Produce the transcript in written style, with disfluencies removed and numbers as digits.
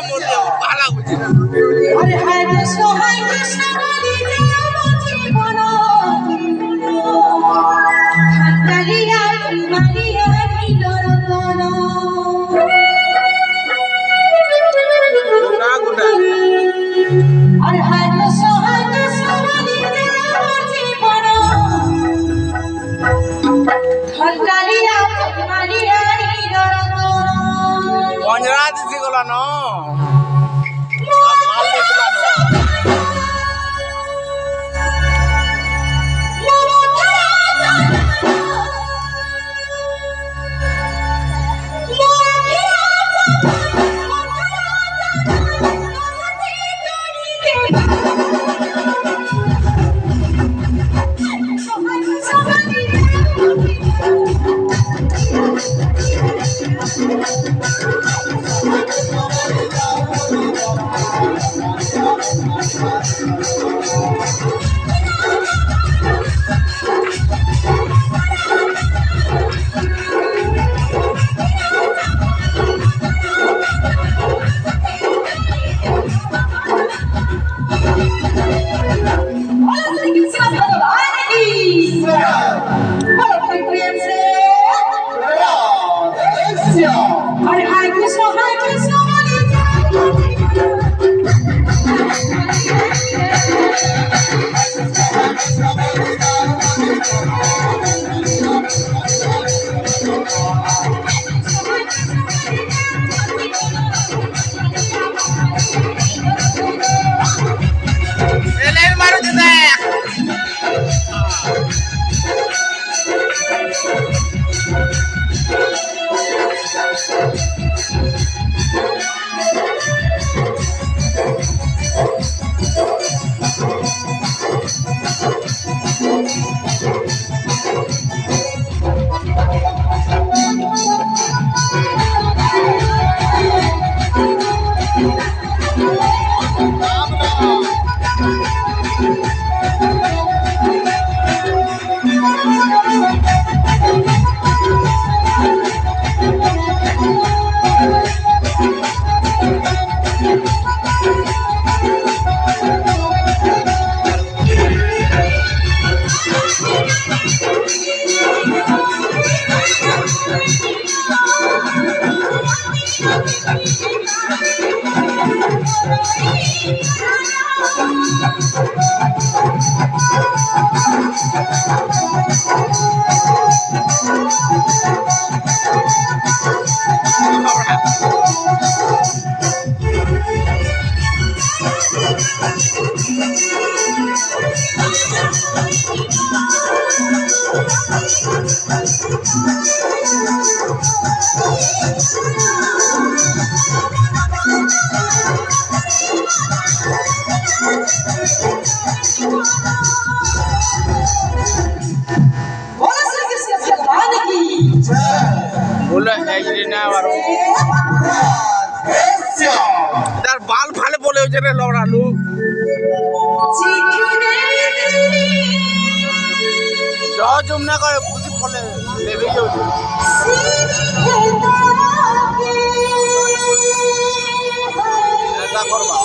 মধ্যে ভালো বুঝি আরে হায় কৃষ্ণ বলি যাও জীবন হাতালিয়া মারিয়া নিলর তন না গুটা আরে হায় কৃষ্ণ বলি যাও জীবন হাতালিয়া মারিয়া নিলর তন অঞ্জনা দিছি গলা ন মাল দিছিলা ন Hare Hare Krishna Hare এলেন মারু দিদা बोलो ऐसे ना वारो तार बाल फाले बोले हो जरे लौड़ालू जो जुम ना करे बुझी बोले लेवे जो ऐसा करवा